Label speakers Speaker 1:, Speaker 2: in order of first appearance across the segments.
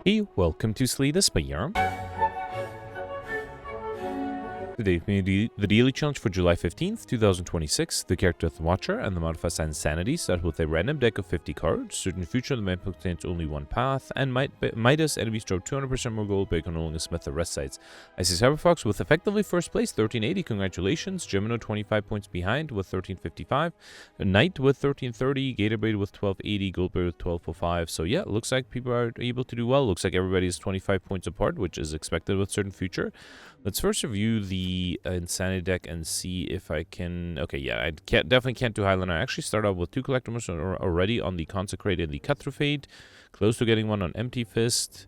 Speaker 1: Hey, welcome to Slay the Spire. Today we do the daily challenge for July 15th, 2026. The character of the Watcher and the modifiers Insanity start with a random deck of 50 cards. Certain future the map contains only one path, and Midas enemies drop 200% more gold, but you can only smith the rest sides. I see Cyberfox with effectively first place, 1380. Congratulations. Gemino 25 points behind with 1355. Knight with 1330. Gatorblade with 1280. Goldberg with 1205. So yeah, looks like people are able to do well. Looks like everybody is 25 points apart, which is expected with certain future. Let's first review the Insanity deck and see if I can... Okay, yeah, I definitely can't do Highland. I actually start off with 2 Collectibles already on the Consecrate and the Cut Through Fate. Close to getting one on Empty Fist.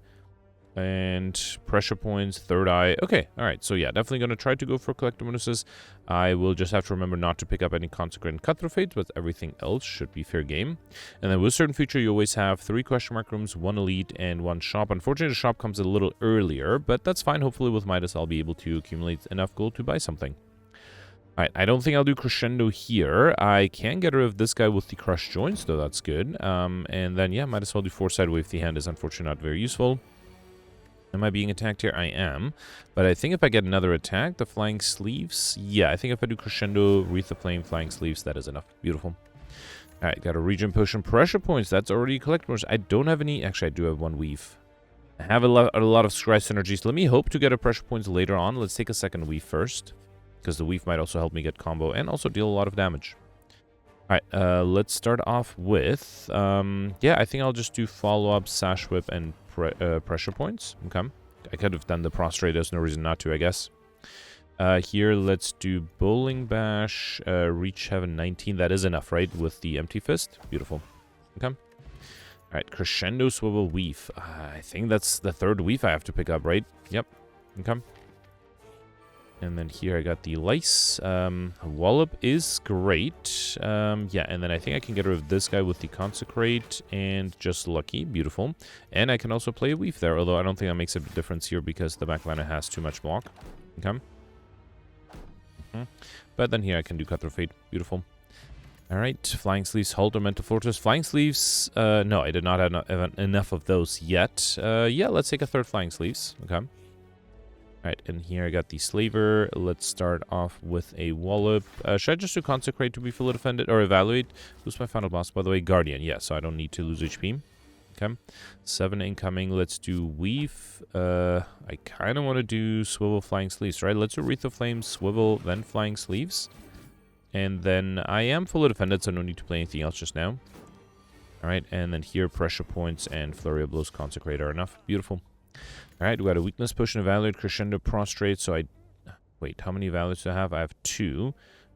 Speaker 1: And Pressure Points, Third Eye. Okay, alright, so yeah, definitely going to try to go for Collector bonuses. I will just have to remember not to pick up any Consecrate and Cut Through Fate, but everything else should be fair game. And then with certain future, you always have 3 question mark rooms, 1 elite, and 1 shop. Unfortunately, the shop comes a little earlier, but that's fine. Hopefully with Midas, I'll be able to accumulate enough gold to buy something. Alright, I don't think I'll do Crescendo here. I can get rid of this guy with the Crushed Joints, though that's good. And then, yeah, might as well do 4 Side Wave. The hand is unfortunately not very useful. Am I being attacked here? I am. But I think if I get another attack, the Flying Sleeves... Yeah, I think if I do Crescendo, Wreath of Flame, Flying Sleeves, that is enough. Beautiful. Alright, got a Regen Potion. Pressure Points. That's already collectibles. I don't have any... Actually, I do have 1 Weave. I have a lot of Scry synergies. Let me hope to get a Pressure Points later on. Let's take a second Weave first, because the Weave might also help me get combo and also deal a lot of damage. Alright, let's start off with... yeah, I think I'll just do Follow-Up, Sash Whip, and Pressure Points. Okay. I could have done the Prostrate. There's no reason not to, I guess. Here, let's do Bowling Bash, Reach Heaven 19. That is enough, right? With the Empty Fist. Beautiful. Okay. Alright, Crescendo, Swivel, Weave. I think that's the 3rd Weave I have to pick up, right? Yep. Okay. And then here I got the Lice. Wallop is great. Yeah, and then I think I can get rid of this guy with the Consecrate and just Lucky. Beautiful. And I can also play a Weave there, although I don't think that makes a difference here because the backliner has too much block. Okay. But then here I can do Cut Through Fate. Beautiful. Alright, Flying Sleeves, Halter, Mental Fortress. Flying Sleeves, no, I did not have enough of those yet. Yeah, let's take a 3rd Flying Sleeves. Okay. Alright, and here I got the Slaver. Let's start off with a Wallop. Should I just do Consecrate to be fully defended? Or Evaluate? Who's my final boss, by the way? Guardian, yeah, so I don't need to lose HP. Okay. 7 incoming. Let's do Weave. I kind of want to do Swivel, Flying Sleeves, right? Let's do Wreath of Flame, Swivel, then Flying Sleeves. And then I am fully defended, so no need to play anything else just now. Alright, and then here Pressure Points and Flurry of Blows Consecrate are enough. Beautiful. Alright, we got a Weakness Potion, Evaluate, Crescendo, Prostrate. So wait, how many Evaluates do I have? I have 2.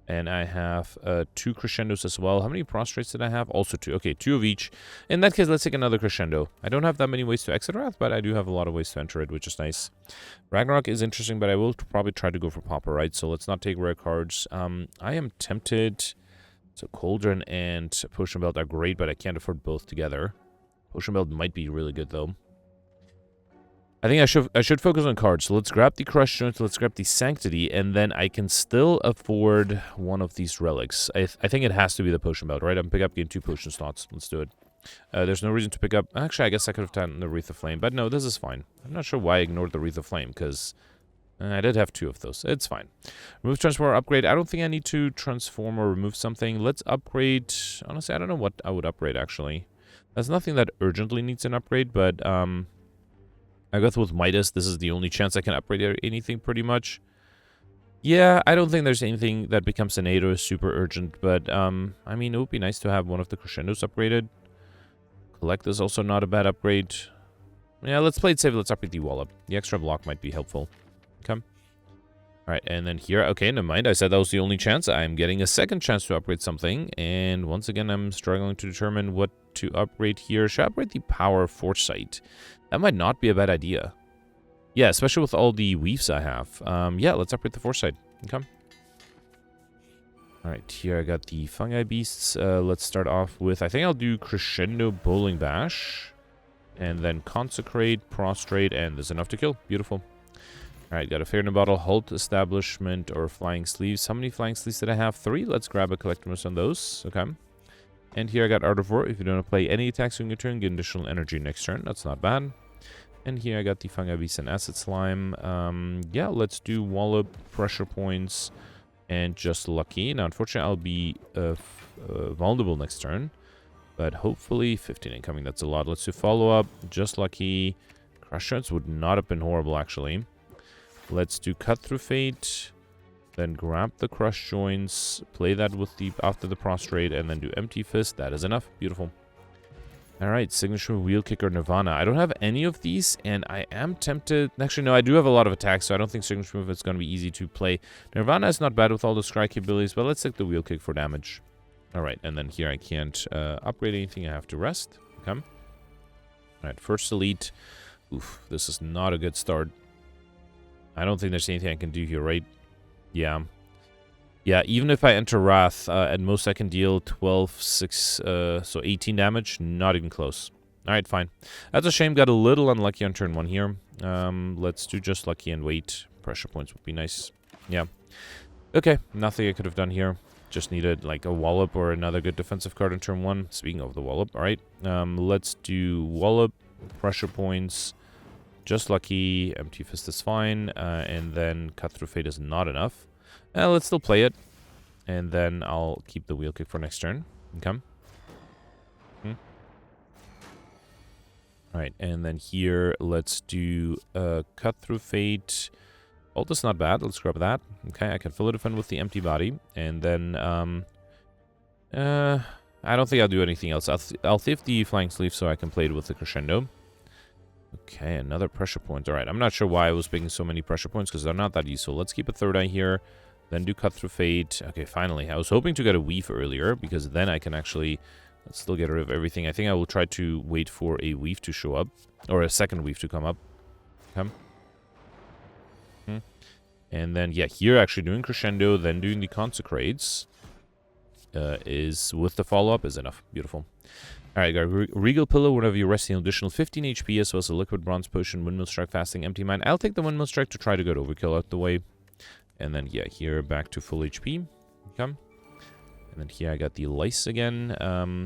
Speaker 1: And I have 2 Crescendos as well. How many Prostrates did I have? Also 2. Okay, 2 of each. In that case, let's take another Crescendo. I don't have that many ways to exit Wrath, but I do have a lot of ways to enter it, which is nice. Ragnarok is interesting, but I will probably try to go for Pauper, right? So let's not take rare cards. I am tempted... So Cauldron and Potion Belt are great, but I can't afford both together. Potion Belt might be really good, though. I think I should focus on cards. So let's grab the Crushed Joints, let's grab the Sanctity, and then I can still afford one of these relics. I think it has to be the Potion Belt, right? I'm picking up getting 2 potion slots. Let's do it. There's no reason to pick up... Actually, I guess I could have done the Wreath of Flame, but no, this is fine. I'm not sure why I ignored the Wreath of Flame, because I did have 2 of those. It's fine. Remove, transform, or upgrade. I don't think I need to transform or remove something. Let's upgrade... Honestly, I don't know what I would upgrade, actually. There's nothing that urgently needs an upgrade, but... I guess with Midas, this is the only chance I can upgrade anything, pretty much. Yeah, I don't think there's anything that becomes an 8 or super urgent, but, I mean, it would be nice to have one of the Crescendos upgraded. Collect is also not a bad upgrade. Yeah, let's play it safe. Let's upgrade the Wallop. The extra block might be helpful. Okay. Alright, and then here, okay, never mind. I said that was the only chance. I'm getting a second chance to upgrade something, and once again, I'm struggling to determine what to upgrade here. Should I upgrade the Power Foresight? That might not be a bad idea. Yeah, especially with all the Weaves I have. Yeah, let's upgrade the Foresight. Okay. Alright, here I got the Fungi Beasts. Let's start off with, I think I'll do Crescendo, Bowling Bash, and then Consecrate, Prostrate, and there's enough to kill. Beautiful. Alright, got a Fair in a Bottle, Halt, Establishment, or Flying Sleeves. How many Flying Sleeves did I have? 3. Let's grab a Collectimus on those. Okay. And here I got Art of War. If you don't play any attacks on your turn, get additional energy next turn. That's not bad. And here I got the Fungi Beast and Acid Slime. Yeah, let's do Wallop, Pressure Points, and Just Lucky. Now, unfortunately, I'll be vulnerable next turn. But hopefully, 15 incoming, that's a lot. Let's do Follow-Up, Just Lucky. Crush Joints would not have been horrible, actually. Let's do Cut Through Fate. Then grab the Crush Joints. Play that with the after the Prostrate. And then do Empty Fist. That is enough. Beautiful. Alright, Signature, Wheel Kicker, Nirvana. I don't have any of these, and I am tempted... Actually, no, I do have a lot of attacks, so I don't think Signature Move is going to be easy to play. Nirvana is not bad with all the Scry abilities, but let's take the Wheel Kick for damage. Alright, and then here I can't upgrade anything. I have to rest. Okay. Alright, first Elite. Oof, this is not a good start. I don't think there's anything I can do here, right? Yeah. Yeah, even if I enter Wrath, at most I can deal 12, 6, so 18 damage. Not even close. Alright, fine. That's a shame. Got a little unlucky on turn 1 here. Let's do Just Lucky and wait. Pressure points would be nice. Yeah. Okay, nothing I could have done here. Just needed, like, a Wallop or another good defensive card on turn 1. Speaking of the Wallop, alright. Let's do Wallop, Pressure Points, Just Lucky, Empty Fist is fine, and then Cut Through Fate is not enough. Let's still play it. And then I'll keep the Wheel Kick for next turn. Okay. Alright, and then here, let's do Cut Through Fate. Ult is not bad. Let's grab that. Okay, I can Fill Defend with the Empty Body. And then, I don't think I'll do anything else. I'll thief the Flying Sleeve so I can play it with the Crescendo. Okay, another Pressure Point. Alright, I'm not sure why I was picking so many Pressure Points, because they're not that useful. Let's keep a Third Eye here. Then do Cut Through Fate. Okay, finally. I was hoping to get a Weave earlier, because then I can actually... Let's still get rid of everything. I think I will try to wait for a Weave to show up. Or a second Weave to come up. Okay. And then, yeah, here actually doing Crescendo, then doing the Consecrates is, with the follow-up, is enough. Beautiful. Alright, got Regal Pillow. Whenever you rest, an additional 15 HP, as well as a Liquid Bronze Potion, Windmill Strike, Fasting, Empty Mind. I'll take the Windmill Strike to try to get Overkill out the way. And then, yeah, here back to full HP. Okay. And then here I got the Lice again.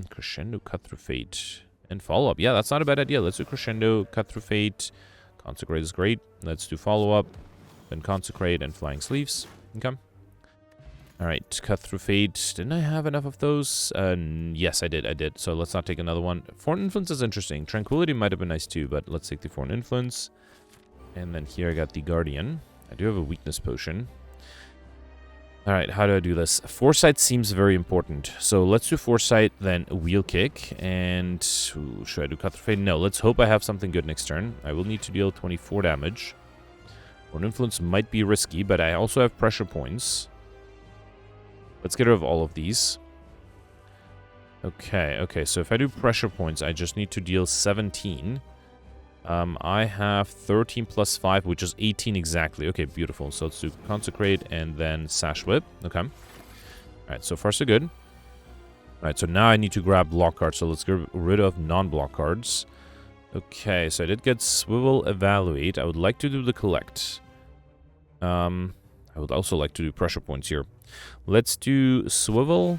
Speaker 1: Crescendo, Cut Through Fate, and Follow-Up. Yeah, that's not a bad idea. Let's do Crescendo, Cut Through Fate. Consecrate is great. Let's do Follow-Up. Then Consecrate and Flying Sleeves. Okay. Alright, Cut Through Fate. Didn't I have enough of those? Yes, I did. So let's not take another one. Foreign Influence is interesting. Tranquility might have been nice too, but let's take the Foreign Influence. And then here I got the Guardian. I do have a Weakness Potion. Alright, how do I do this? Foresight seems very important. So let's do Foresight, then Wheel Kick. And should I do Cut Through Fate? No, let's hope I have something good next turn. I will need to deal 24 damage. Foreign Influence might be risky, but I also have Pressure Points. Let's get rid of all of these. Okay, so if I do Pressure Points, I just need to deal 17. I have 13 plus 5, which is 18 exactly. Okay, beautiful. So let's do Consecrate and then Sash Whip. Okay. Alright, so far so good. Alright, so now I need to grab block cards, so let's get rid of non-block cards. Okay, so I did get Swivel, Evaluate. I would like to do the Collect. I would also like to do Pressure Points here. Let's do Swivel,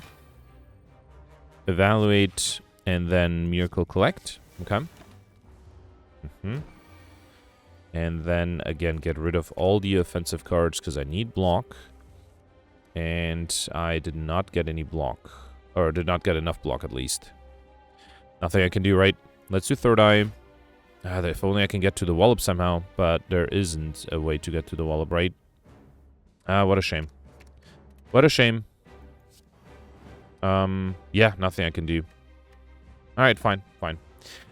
Speaker 1: Evaluate, and then Miracle Collect. Okay. And then, again, get rid of all the offensive cards, because I need block. And I did not get any block. Or did not get enough block, at least. Nothing I can do, right? Let's do Third Eye. If only I can get to the Wallop somehow, but there isn't a way to get to the Wallop, right? What a shame. What a shame. Yeah, nothing I can do. Alright, fine.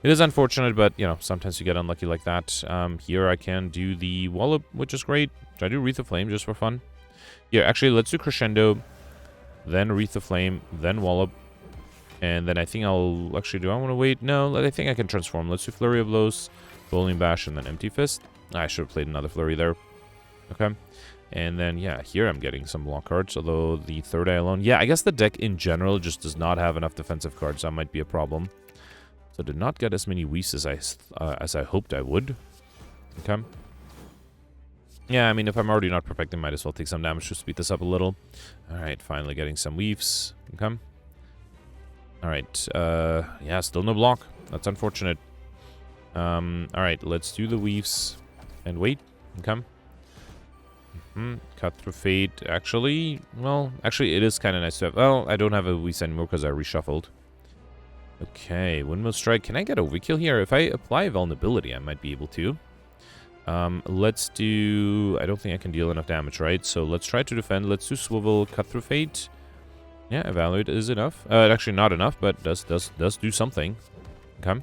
Speaker 1: It is unfortunate, but, you know, sometimes you get unlucky like that. Here I can do the Wallop, which is great. Should I do Wreath of Flame just for fun? Here, actually, let's do Crescendo, then Wreath of Flame, then Wallop. And then I think I'll actually, do I want to wait? No, I think I can transform. Let's do Flurry of Blows, Bowling Bash, and then Empty Fist. I should have played another Flurry there. Okay. And then, yeah, here I'm getting some block cards, although the Third Eye alone... Yeah, I guess the deck in general just does not have enough defensive cards. That might be a problem. So I did not get as many Weaves as I hoped I would. Okay. Yeah, I mean, if I'm already not perfecting, might as well take some damage to speed this up a little. Alright, finally getting some Weaves. Okay. Alright, yeah, still no block. That's unfortunate. Alright, let's do the weaves. And wait. Okay. Cut through fate. Actually, it is kind of nice to have. Well, I don't have a weave anymore because I reshuffled. Okay, windmill strike. Can I get overkill here? If I apply vulnerability, I might be able to. Let's do... I don't think I can deal enough damage, right? So let's try to defend. Let's do swivel, cut through fate. Yeah, evaluate is enough. Actually not enough, but does do something. Okay.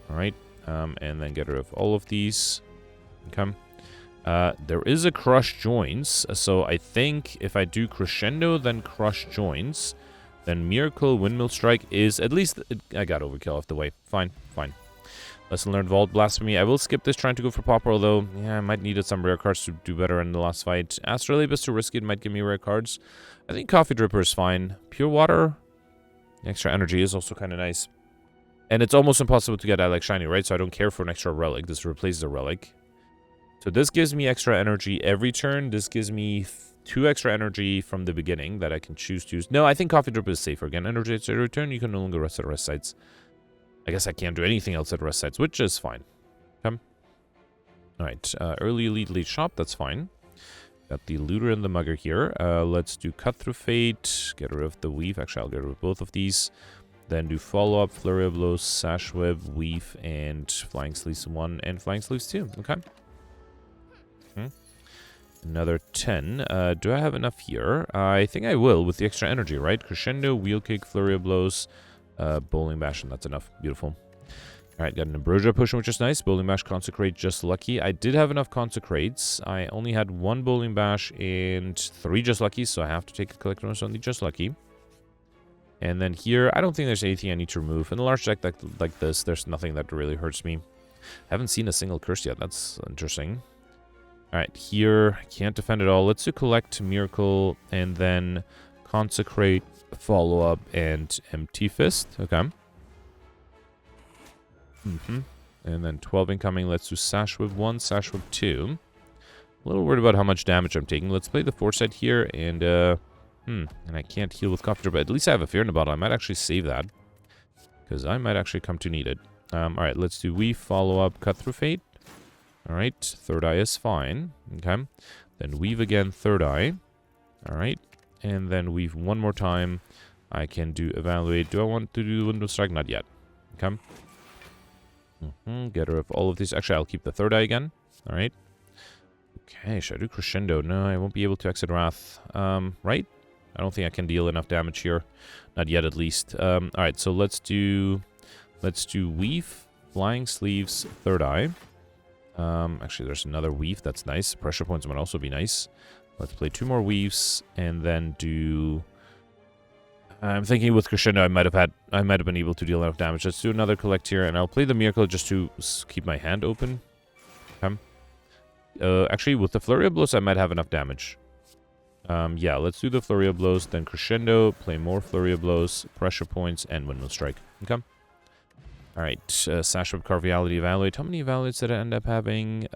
Speaker 1: Alright. And then get rid of all of these. Okay. There is a crush joins, so I think if I do crescendo, then crush joins, then miracle, windmill strike is at least... I got overkill off the way. Fine. Lesson learned, Vault Blasphemy. I will skip this trying to go for Popper, although, yeah, I might needed some rare cards to do better in the last fight. Astrolabus to risk it might give me rare cards. I think Coffee Dripper is fine. Pure Water, extra energy is also kind of nice. And it's almost impossible to get Alex Shiny, right? So I don't care for an extra relic. This replaces a relic. So this gives me extra energy every turn. This gives me 2 extra energy from the beginning that I can choose to use. No, I think Coffee Dripper is safer. Again, energy at every turn. You can no longer rest at rest sites. I guess I can't do anything else at rest sites, which is fine. Okay. Alright, early elite late shop, that's fine. Got the looter and the mugger here. Let's do cut through fate, get rid of the weave. Actually, I'll get rid of both of these. Then do follow up, flurry of blows, sash web, weave, and flying sleeves 1 and flying sleeves 2. Okay. Another 10. Do I have enough here? I think I will with the extra energy, right? Crescendo, wheel kick, flurry of blows. Bowling Bash, and that's enough. Beautiful. Alright, got an Ambrosia potion, which is nice. Bowling Bash, Consecrate, just lucky. I did have enough Consecrates. I only had 1 Bowling Bash and 3 just lucky, so I have to take a collect bonus on the just lucky. And then here, I don't think there's anything I need to remove. In a large deck like this, there's nothing that really hurts me. I haven't seen a single curse yet. That's interesting. Alright, here, I can't defend at all. Let's do Collect, Miracle, and then Consecrate, Follow Up, and Empty Fist. Okay. And then 12 incoming. Let's do Sash Whip 1, Sash Whip 2. A little worried about how much damage I'm taking. Let's play the Foresight here, and and I can't heal with Coffee, but at least I have a Fear in the bottle. I might actually save that, because I might actually come to need it. Alright, let's do Weave, Follow Up, Cut Through Fate. Alright, Third Eye is fine. Okay. Then Weave again, Third Eye. Alright. And then Weave one more time. I can do Evaluate. Do I want to do Window Strike? Not yet. Okay. Get rid of all of these. Actually, I'll keep the Third Eye again. Alright. Okay, should I do Crescendo? No, I won't be able to exit Wrath. Right? I don't think I can deal enough damage here. Not yet, at least. Alright, so let's do Weave, Flying Sleeves, Third Eye. Actually, there's another Weave. That's nice. Pressure points might also be nice. Let's play 2 more Weaves, and then do... I'm thinking with Crescendo, I might have been able to deal enough damage. Let's do another Collect here, and I'll play the Miracle just to keep my hand open. Okay. Actually, with the Flurry of Blows, I might have enough damage. Yeah, let's do the Flurry of Blows, then Crescendo, play more Flurry of Blows, Pressure Points, and Windmill Strike. Okay. Alright, Sash Whip, Carviality, Evaluate. How many Evaluates did I end up having?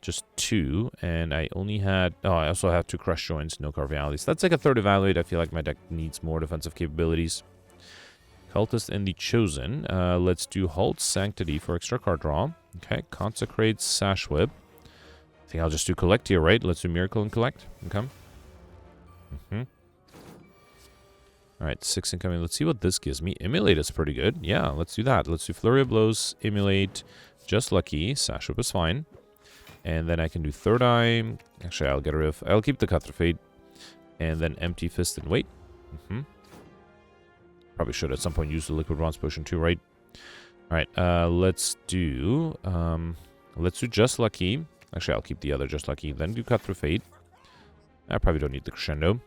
Speaker 1: Just 2, and I only had... Oh, I also have 2 Crush Joints, no Carvialities. That's like a third Evaluate. I feel like my deck needs more defensive capabilities. Cultist and the Chosen. Let's do Halt, Sanctity for extra card draw. Okay, Consecrate, Sash Whip. I think I'll just do Collect here, right? Let's do Miracle and Collect. Okay. Alright, 6 incoming. Let's see what this gives me. Emulate is pretty good. Yeah, let's do that. Let's do Flurry of Blows, Emulate, Just Lucky. Sash Whip is fine. And then I can do Third Eye. Actually, I'll keep the Cut Through Fate. And then Empty Fist and wait. Probably should at some point use the Liquid Bronze Potion too, right? Alright, let's do Just Lucky. Actually, I'll keep the other Just Lucky. Then do Cut Through Fate. I probably don't need the Crescendo.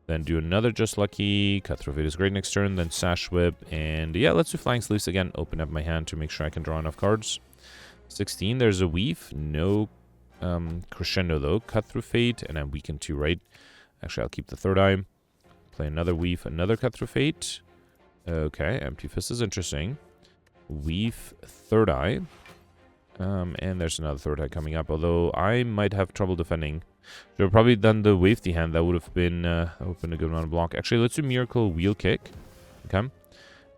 Speaker 1: Then do another Just Lucky. Cut Through Fate is great next turn. Then Sash Whip. And yeah, let's do Flying Sleeves again. Open up my hand to make sure I can draw enough cards. 16. There's a Weave. No Crescendo, though. Cut Through Fate. And I'm weakened 2, right? Actually, I'll keep the Third Eye. Play another Weave. Another Cut Through Fate. Okay. Empty Fist is interesting. Weave. Third Eye. And there's another Third Eye coming up. Although I might have trouble defending. Should have probably done the Wavety Hand. That would have been a good amount of block. Actually, let's do Miracle, Wheel Kick. Okay.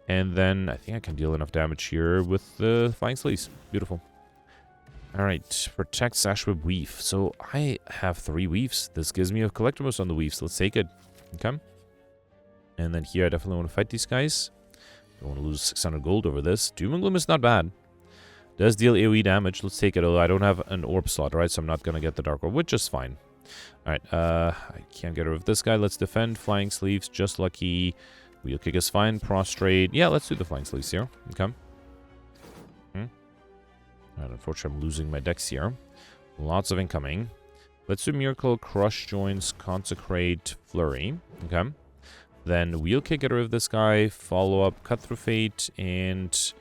Speaker 1: And then I think I can deal enough damage here with the Flying Sleeves. Beautiful. Alright, protect Sash with Weave. So I have 3 weaves. This gives me a collectibles on the weaves. Let's take it. Okay. And then here I definitely want to fight these guys. Don't want to lose 600 gold over this. Doom and Gloom is not bad. Does deal AoE damage. Let's take it. Although I don't have an orb slot, right? So I'm not going to get the Dark Orb, which is fine. Alright, I can't get rid of this guy. Let's defend. Flying Sleeves, just lucky. Wheel Kick is fine. Prostrate. Yeah, let's do the Flying Sleeves here. Okay. Alright, unfortunately I'm losing my decks here. Lots of incoming. Let's do Miracle, Crush Joints, Consecrate, Flurry. Okay. Then Wheel Kick, get rid of this guy. Follow up, Cut Through Fate, and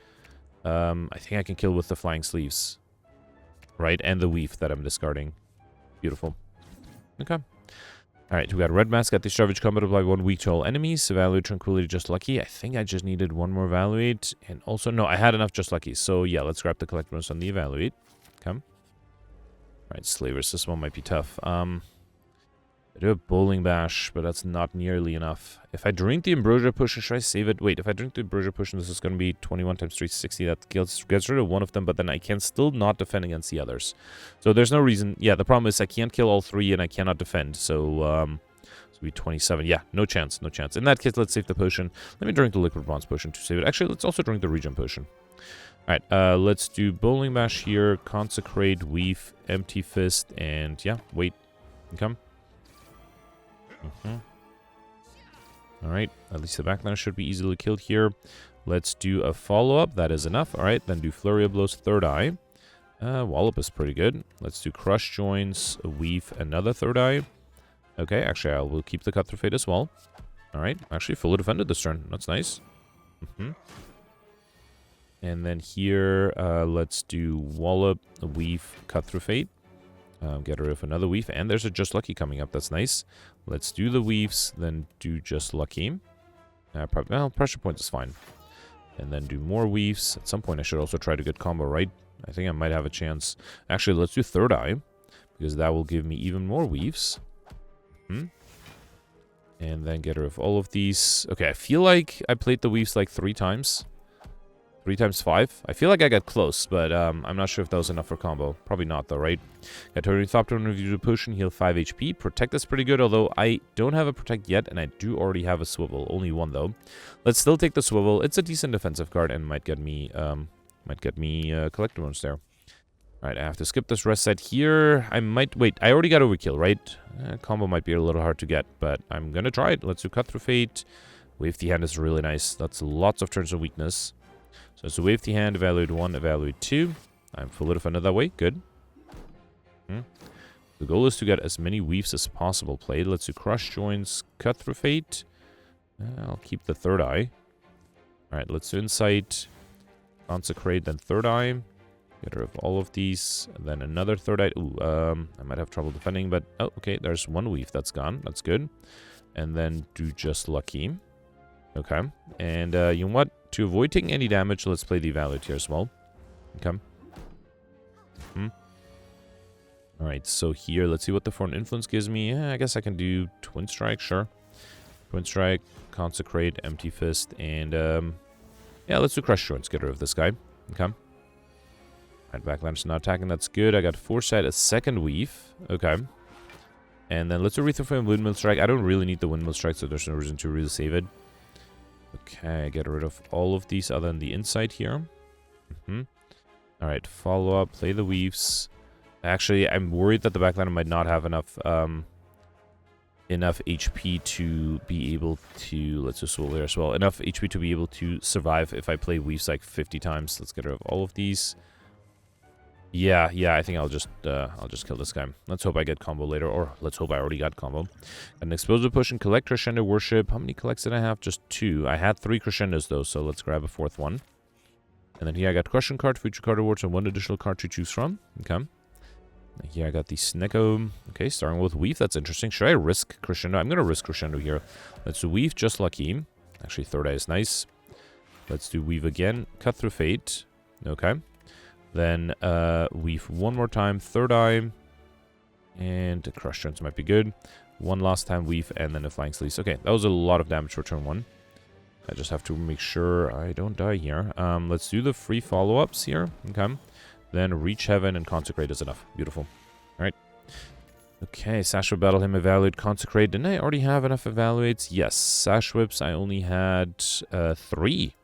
Speaker 1: I think I can kill with the Flying Sleeves. Right, and the Weave that I'm discarding. Beautiful. Okay. Alright, we got Red Mask at the Savage Combat, apply 1 weak to all enemies. Evaluate Tranquility, Just Lucky. I think I just needed 1 more Evaluate. And also, no, I had enough Just Lucky. So yeah, let's grab the collectibles on the Evaluate. Okay. Alright, Slavers, this one might be tough. I do have Bowling Bash, but that's not nearly enough. If I drink the Ambrosia Potion, should I save it? Wait, if I drink the Ambrosia Potion, this is going to be 21 times 360. That gets rid of one of them, but then I can still not defend against the others. So there's no reason. Yeah, the problem is I can't kill all 3 and I cannot defend. So, it's be 27. Yeah, no chance, no chance. In that case, let's save the potion. Let me drink the Liquid Bronze Potion to save it. Actually, let's also drink the Regen Potion. Alright, let's do Bowling Bash here, Consecrate, Weave, Empty Fist, and yeah, wait. Come. Alright, at least the backliner should be easily killed here. Let's do a follow-up. That is enough. Alright, then do Flurry of Blows, Third Eye. Wallop is pretty good. Let's do Crush Joints, Weave, another Third Eye. Okay, actually, I will keep the Cut Through Fate as well. Alright, actually fully defended this turn. That's nice. And then here, let's do Wallop, Weave, Cut Through Fate. Get rid of another Weave. And there's a Just Lucky coming up. That's nice. Let's do the Weaves, then do Just Lucky. Well, Pressure Point is fine. And then do more Weaves. At some point, I should also try to get combo, right? I think I might have a chance. Actually, let's do Third Eye, because that will give me even more Weaves. And then get rid of all of these. Okay, I feel like I played the Weaves like 3 times. 3 times 5. I feel like I got close, but I'm not sure if that was enough for combo. Probably not, though, right? Got Turning Thopter, review the potion, heal 5 HP. Protect is pretty good, although I don't have a Protect yet, and I do already have a Swivel. Only 1, though. Let's still take the Swivel. It's a decent defensive card, and might get me collector wounds there. Alright, I have to skip this rest set here. I might... Wait, I already got Overkill, right? Combo might be a little hard to get, but I'm gonna try it. Let's do Cut Through Fate. Wave the Hand is really nice. That's lots of turns of weakness. So it's a Wave the Hand, Evaluate 1, Evaluate 2. I'm fully defended that way. Good. The goal is to get as many Weaves as possible played. Let's do Crush Joints, Cut Through Fate. I'll keep the Third Eye. Alright, let's do Insight. Consecrate, then Third Eye. Get rid of all of these. And then another Third Eye. Ooh, I might have trouble defending, but... Oh, okay, there's 1 Weave. That's gone. That's good. And then do Just Lucky. Okay. And you know what? To avoid taking any damage, let's play the Evaluate here as well. Okay. Alright, so here, let's see what the Foreign Influence gives me. I guess I can do Twin Strike, sure. Twin Strike, Consecrate, Empty Fist, and yeah, let's do Crush Joints. Get rid of this guy. Okay. Alright, Backlander's not attacking. That's good. I got Foresight, a second Weave. Okay. And then let's do Wreath of Flame, Windmill Strike. I don't really need the Windmill Strike, so there's no reason to really save it. Okay, get rid of all of these other than the Insight here. Alright, follow up, play the Weaves. Actually, I'm worried that the Backliner might not have enough enough HP to be able to... Let's just swivel here as well. Enough HP to be able to survive if I play Weaves like 50 times. Let's get rid of all of these. Yeah, I think I'll just kill this guy. Let's hope I get combo later, or let's hope I already got combo. An Explosive Potion, collect Crescendo Worship. How many collects did I have? Just 2. I had 3 Crescendos though, so let's grab a 4th one. And then here I got Question Card, Future Card Rewards, and 1 additional card to choose from. Okay. Here I got the Snecko. Okay, starting with Weave. That's interesting. Should I risk Crescendo? I'm going to risk Crescendo here. Let's do Weave, Just Lucky. Actually, Third Eye is nice. Let's do Weave again. Cut Through Fate. Okay. Then Weave 1 more time. Third Eye. And Crush Joints might be good. 1 last time Weave, and then a Flying Sleeves. Okay, that was a lot of damage for turn 1. I just have to make sure I don't die here. Let's do the free follow-ups here. Okay. Then reach heaven and consecrate is enough. Beautiful. Alright. Okay, Sash Whip, Battle Hymn, Evaluate, Consecrate. Didn't I already have enough Evaluates? Yes. Sash Whips, I only had 3.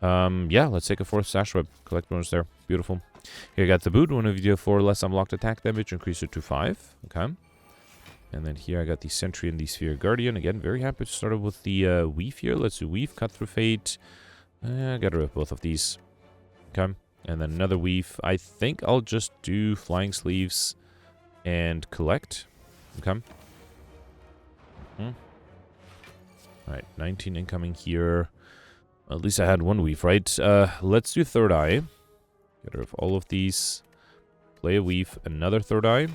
Speaker 1: Yeah, let's take a 4th Sash Whip. Collect bonus there. Beautiful. Here I got the boot. When you deal 4 less unblocked attack damage, increase it to 5. Okay. And then here I got the Sentry and the Sphere Guardian. Again, very happy to start with the Weave here. Let's do Weave, Cut Through Fate. Got rid of both of these. Okay. And then another Weave. I think I'll just do Flying Sleeves and collect. Okay. Alright, 19 incoming here. At least I had 1 Weave, right? Let's do Third Eye. Get rid of all of these. Play a Weave. Another Third Eye.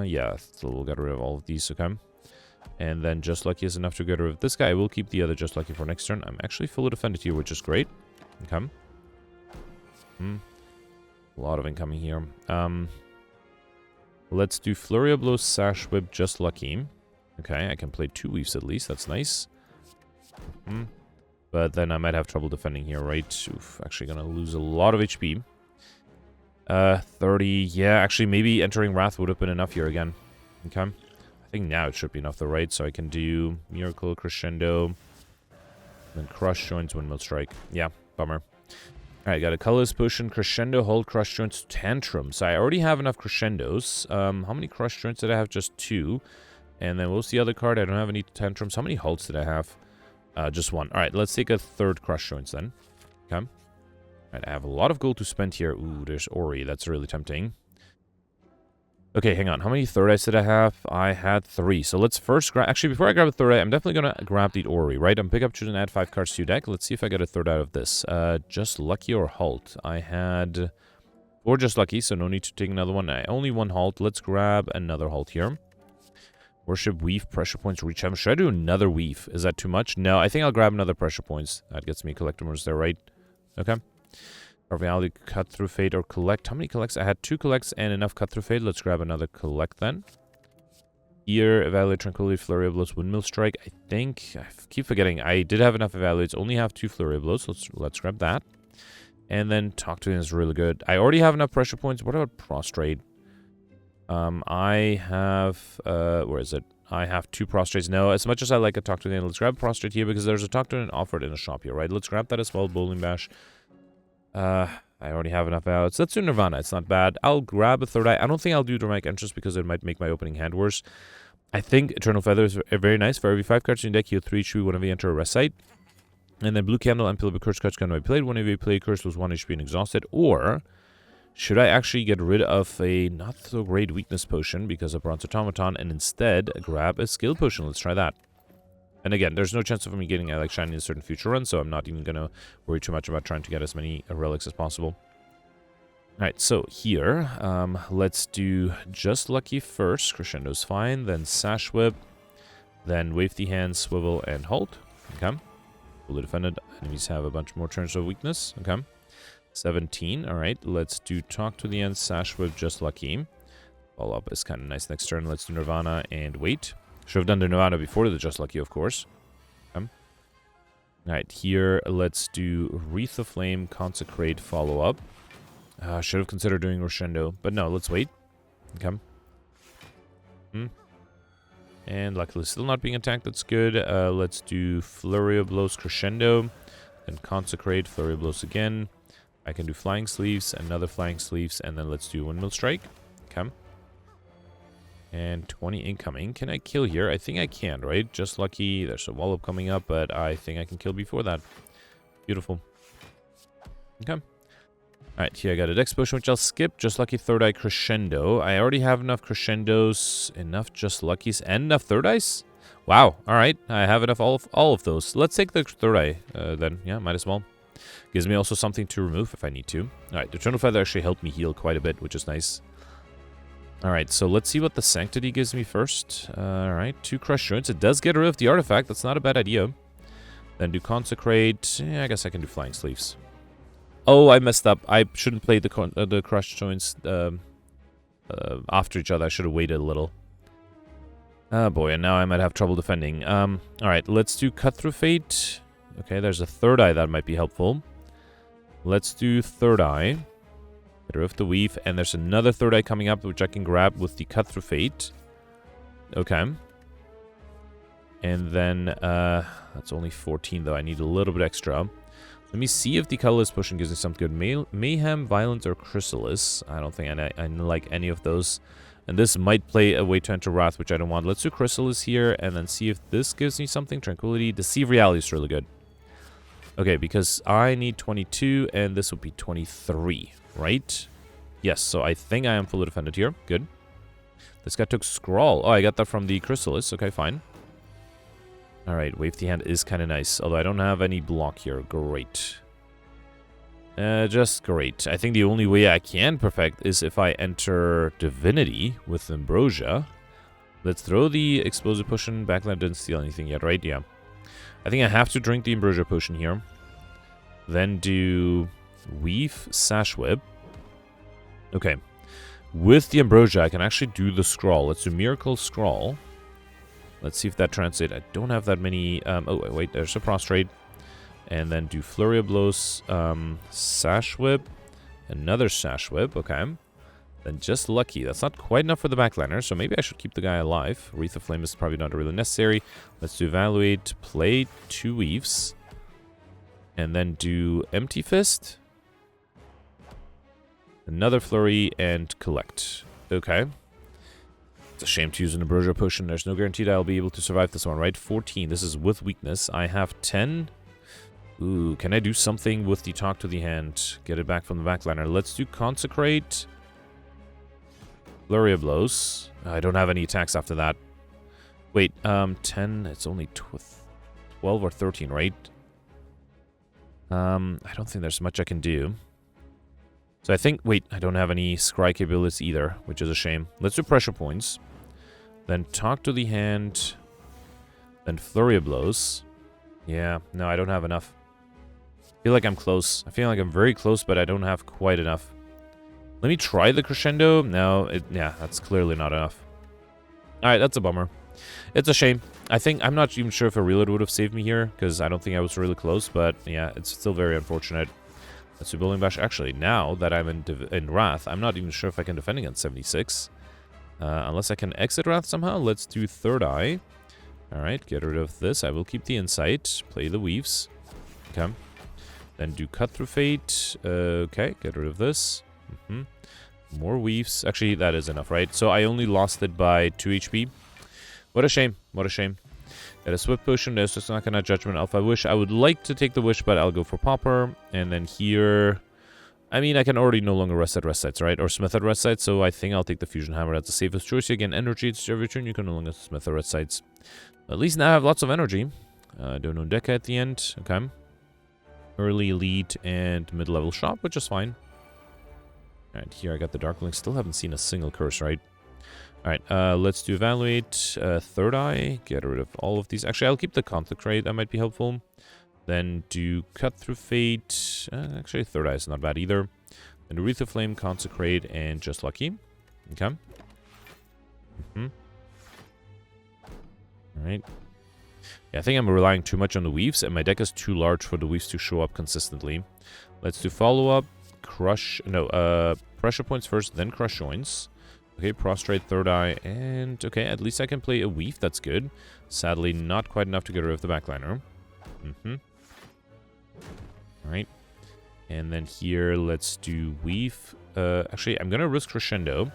Speaker 1: Yeah, so we'll get rid of all of these, okay? And then Just Lucky is enough to get rid of this guy. I will keep the other Just Lucky for next turn. I'm actually fully defended here, which is great. Okay. A lot of incoming here. Let's do Flurry of Blows, Sash Whip, Just Lucky. Okay, I can play 2 Weaves at least. That's nice. But then I might have trouble defending here, right? Oof, actually gonna lose a lot of HP. 30. Yeah, actually, maybe entering Wrath would have been enough here again. Okay. I think now it should be enough, though, right? So I can do Miracle, Crescendo, then Crush Joints, Windmill Strike. Yeah, bummer. Alright, got a Colorless Potion, Crescendo, Hold, Crush Joints, Tantrum. So I already have enough Crescendos. How many Crush Joints did I have? Just 2. And then what's the other card? I don't have any Tantrums. How many Holds did I have? Just 1. Alright, let's take a 3rd Crush Joints then. Okay. Alright, I have a lot of gold to spend here. Ooh, there's Ori. That's really tempting. Okay, hang on. How many Third Eyes did I have? I had 3. So let's first grab... Actually, before I grab a Third Eye, I'm definitely going to grab the Ori, right? I'm pick up, choose, and add 5 cards to your deck. Let's see if I get a Third Eye of this. Just Lucky or Halt? I had 4 Just Lucky, so no need to take another one. Only 1 Halt. Let's grab another Halt here. Worship, Weave, Pressure Points, Reach Heaven. Should I do another Weave? Is that too much? No, I think I'll grab another Pressure Points. That gets me Collectibles there, right? Okay. Or Reality, Cut Through Fate, or Collect. How many Collects? I had 2 Collects and enough Cut Through Fate. Let's grab another Collect then. Here, Evaluate, Tranquility, Flurry of Blows, Windmill Strike. I think, I keep forgetting, I did have enough Evaluates. Only have 2 Flurry of Blows. Let's grab that. And then Talk to Him is really good. I already have enough Pressure Points. What about Prostrate? I have, where is it? I have 2 Prostrates. No, as much as I like a Talk to Him, let's grab Prostrate here because there's a Talk to Him offered in the shop here, right? Let's grab that as well, Bowling Bash. I already have enough outs. Let's do Nirvana. It's not bad. I'll grab a Third Eye. I don't think I'll do Dramatic Entrance because it might make my opening hand worse. I think Eternal Feather is very nice. For every 5 cards in your deck, you have 3 HP whenever you enter a rest site. And then Blue Candle and Pillar of Curse cards can be played. Whenever you play Curse, lose 1 HP and exhausted. Or should I actually get rid of a not so great weakness potion because of Bronze Automaton and instead grab a skill potion? Let's try that. And again, there's no chance of me getting like shiny in a certain future run, so I'm not even going to worry too much about trying to get as many relics as possible. Alright, so here, let's do Just Lucky first. Crescendo's fine, then Sash Whip, then Wave the Hand, Swivel, and Halt. Okay. Fully defended. Enemies have a bunch more turns of weakness. Okay. 17. Alright, let's do Talk to the End, Sash Whip, Just Lucky. Follow up is kind of nice next turn. Let's do Nirvana and wait. Should have done the Nirvana before the Just Lucky, of course. Okay. Alright, here, let's do Wreath of Flame, Consecrate, follow up. Should have considered doing Crescendo, but no, let's wait. Okay. And luckily still not being attacked, that's good. Let's do Flurry of Blows, Crescendo, then Consecrate, Flurry of Blows again. I can do Flying Sleeves, another Flying Sleeves, and then let's do Windmill Strike. Okay. And 20 incoming. Can I kill here? I think I can, right? Just Lucky. There's a wall-up coming up, but I think I can kill before that. Beautiful. Okay. Alright, here I got a Dex Potion, which I'll skip. Just Lucky, Third Eye, Crescendo. I already have enough Crescendos, enough Just Luckies, and enough Third Eyes? Wow, alright. I have enough all of those. Let's take the Third Eye, then. Yeah, might as well. Gives me also something to remove if I need to. Alright, the Eternal Feather actually helped me heal quite a bit, which is nice. Alright, so let's see what the Sanctity gives me first. Alright, 2 Crush Joints. It does get rid of the artifact. That's not a bad idea. Then do Consecrate. Yeah, I guess I can do Flying Sleeves. Oh, I messed up. I shouldn't play the Crush Joints after each other. I should have waited a little. Oh boy, and now I might have trouble defending. Alright, let's do Cut Through Fate. Okay, there's a third eye that might be helpful. Let's do third eye. Get rid of the weave, and there's another third eye coming up, which I can grab with the Cut Through Fate. Okay. And then, that's only 14 though, I need a little bit extra. Let me see if the colorless potion gives me something good. Mayhem, Violence, or Chrysalis. I don't think I like any of those. And this might play a way to enter Wrath, which I don't want. Let's do Chrysalis here, and then see if this gives me something. Tranquility. Deceive Reality is really good. Okay, because I need 22, and this would be 23, right? Yes, so I think I am fully defended here. Good. This guy took Scrawl. Oh, I got that from the Chrysalis. Okay, fine. Alright, Wave the Hand is kind of nice, although I don't have any block here. Great. Just great. I think the only way I can perfect is if I enter Divinity with Ambrosia. Let's throw the Explosive Potion. Backline didn't steal anything yet, right? Yeah. I think I have to drink the Ambrosia Potion here. Then do Weave, Sash Whip. Okay. With the Ambrosia, I can actually do the Scrawl. Let's do Miracle Scrawl. Let's see if that translates. I don't have that many... oh, wait, there's a Prostrate. And then do Flurry of Blows, Sash Whip, another Sash Whip, okay. Then just Lucky. That's not quite enough for the backliner, so maybe I should keep the guy alive. Wreath of Flame is probably not really necessary. Let's do Evaluate, play 2 Weaves, and then do Empty Fist, another Flurry, and Collect. Okay. It's a shame to use an Ambrosia Potion. There's no guarantee that I'll be able to survive this one, right? 14. This is with weakness. I have 10... Ooh, can I do something with the Talk to the Hand? Get it back from the backliner. Let's do Consecrate. Flurry of Blows. I don't have any attacks after that. Wait, 10. It's only 12 or 13, right? I don't think there's much I can do. So I think... Wait, I don't have any Scry capabilities either, which is a shame. Let's do Pressure Points. Then Talk to the Hand. Then Flurry of Blows. Yeah, no, I don't have enough. I feel like I'm close. I feel like I'm very close, but I don't have quite enough. Let me try the Crescendo. No, yeah, that's clearly not enough. Alright, that's a bummer. It's a shame. I'm not even sure if a reload would have saved me here, because I don't think I was really close, but yeah, it's still very unfortunate. Let's do Building Bash. Actually, now that I'm in Wrath, I'm not even sure if I can defend against 76. Unless I can exit Wrath somehow. Let's do Third Eye. Alright, get rid of this. I will keep the Insight. Play the Weaves. Okay. Then do Cut Through Fate. Okay, get rid of this. More Weaves. Actually, that is enough, right? So I only lost it by 2 HP. What a shame. What a shame. Get a Swift Potion. There's just not gonna Judgment Alpha Wish. I would like to take the Wish, but I'll go for Pauper. And then here... I mean, I can already no longer rest at rest sites, right? Or smith at rest sites, so I think I'll take the Fusion Hammer. That's the safest choice. Again, energy, it's every turn you can no longer smith at rest sites. At least now I have lots of energy. Don't know Deca at the end. Okay. Early, elite, and mid-level shop, which is fine. Alright, here I got the Darkling. Still haven't seen a single curse, right? Alright, let's do Evaluate. Third Eye. Get rid of all of these. Actually, I'll keep the Consecrate. That might be helpful. Then do Cut Through Fate. Actually, Third Eye is not bad either. Then Wreath of Flame, Consecrate, and Just Lucky. Okay. Alright. Yeah, I think I'm relying too much on the Weaves, and my deck is too large for the Weaves to show up consistently. Let's do Follow-Up. Crush... No, Pressure Points first, then Crush Joints. Okay, Prostrate, Third Eye, and... Okay, at least I can play a Weave. That's good. Sadly, not quite enough to get rid of the backliner. Alright. And then here, let's do Weave. Actually, I'm gonna risk Crescendo.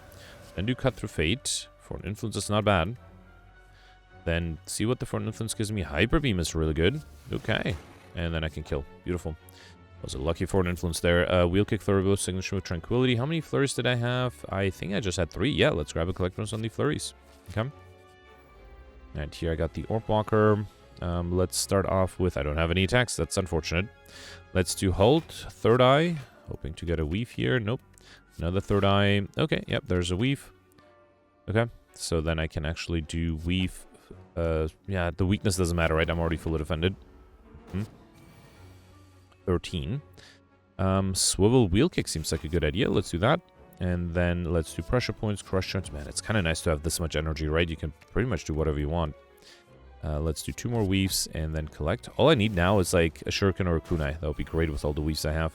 Speaker 1: Then do Cut Through Fate. Foreign Influence is not bad. Then see what the Foreign Influence gives me. Hyper Beam is really good. Okay. And then I can kill. Beautiful. Was a lucky Foreign Influence there. Wheel Kick, Flurry Blow, Signature with Tranquility. How many Flurries did I have? I think I just had 3. Yeah, let's grab a Collector's on the Flurries. Okay. And here I got the Orb Walker. Let's start off with... I don't have any attacks. That's unfortunate. Let's do Halt. Third Eye. Hoping to get a Weave here. Nope. Another Third Eye. Okay, yep, there's a Weave. Okay. So then I can actually do Weave. Yeah, the weakness doesn't matter, right? I'm already fully defended. 13. Swivel Wheel Kick seems like a good idea. Let's do that. And then let's do pressure points, crush joints. Man, it's kind of nice to have this much energy, right? You can pretty much do whatever you want. Let's do 2 more weaves and then collect. All I need now is like a shuriken or a kunai. That would be great with all the weaves I have.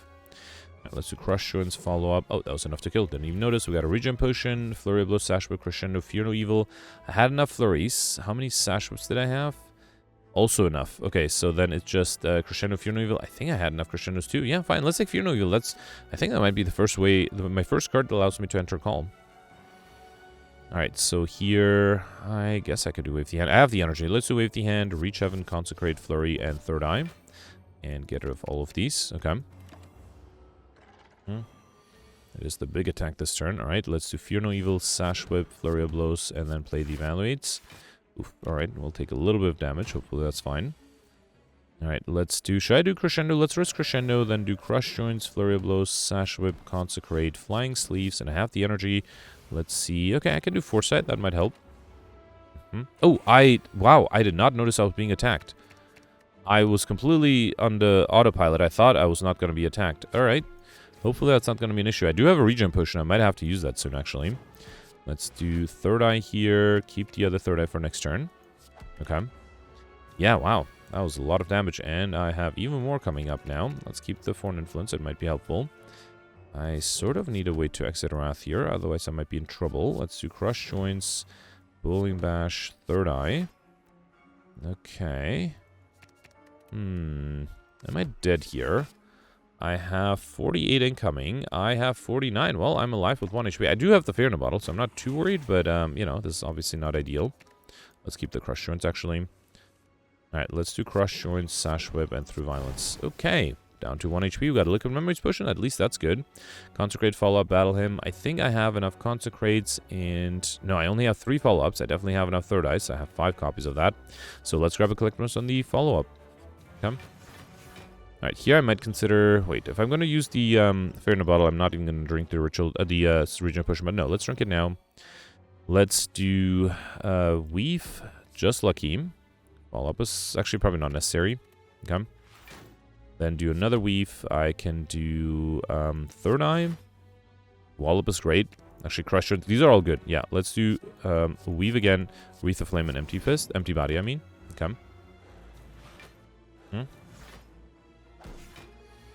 Speaker 1: Right, let's do crush joints, follow up. Oh, that was enough to kill. Didn't even notice. We got a regen potion, flurry of blows, sash whip, crescendo, fear no evil. I had enough flurries. How many sash whips did I have? Also enough. Okay, so then it's just crescendo, fear no evil. I think I had enough crescendos too. Yeah, fine. Let's take fear no evil. I think that might be the first way. My first card that allows me to enter calm. Alright, so here, I guess I could do Wave the Hand. I have the energy. Let's do Wave the Hand, Reach Heaven, Consecrate, Flurry, and Third Eye. And get rid of all of these. Okay. It is the big attack this turn. Alright, let's do Fear No Evil, Sash Whip, Flurry of Blows, and then play the Evaluates. Alright, we'll take a little bit of damage. Hopefully that's fine. Alright, let's do... Should I do Crescendo? Let's risk Crescendo, then do Crush Joints, Flurry of Blows, Sash Whip, Consecrate, Flying Sleeves, and I have the energy. Let's see. Okay, I can do Foresight. That might help. Oh, wow, I did not notice I was being attacked. I was completely on the autopilot. I thought I was not going to be attacked. Alright. Hopefully that's not going to be an issue. I do have a regen potion. I might have to use that soon, actually. Let's do Third Eye here. Keep the other Third Eye for next turn. Okay. Yeah, wow. That was a lot of damage. And I have even more coming up now. Let's keep the Foreign Influence. It might be helpful. I sort of need a way to exit Wrath here, otherwise I might be in trouble. Let's do Crush Joints, Bowling Bash, Third Eye. Okay. Am I dead here? I have 48 incoming. I have 49. Well, I'm alive with 1 HP. I do have the Fear in a bottle, so I'm not too worried, but, you know, this is obviously not ideal. Let's keep the Crush Joints, actually. Alright, let's do Crush Joints, Sash Whip, and Through Violence. Okay. Down to 1 HP. We got a Liquid Memories potion. At least that's good. Consecrate, follow-up, battle him. I think I have enough Consecrates and... No, I only have 3 follow-ups. I definitely have enough Third Eyes. I have 5 copies of that. So let's grab a Collect Bonus on the follow-up. Okay. Alright, here I might consider... Wait, if I'm going to use the Fear in a Bottle, I'm not even going to drink the ritual... the region potion, but no, let's drink it now. Let's do Weave. Just Lucky. Follow-up is actually probably not necessary. Okay. Then do another Weave. I can do Third Eye. Wallop is great. Actually, Crusher. These are all good. Yeah, let's do Weave again. Wreath of Flame and Empty Fist. Empty Body, I mean. Okay.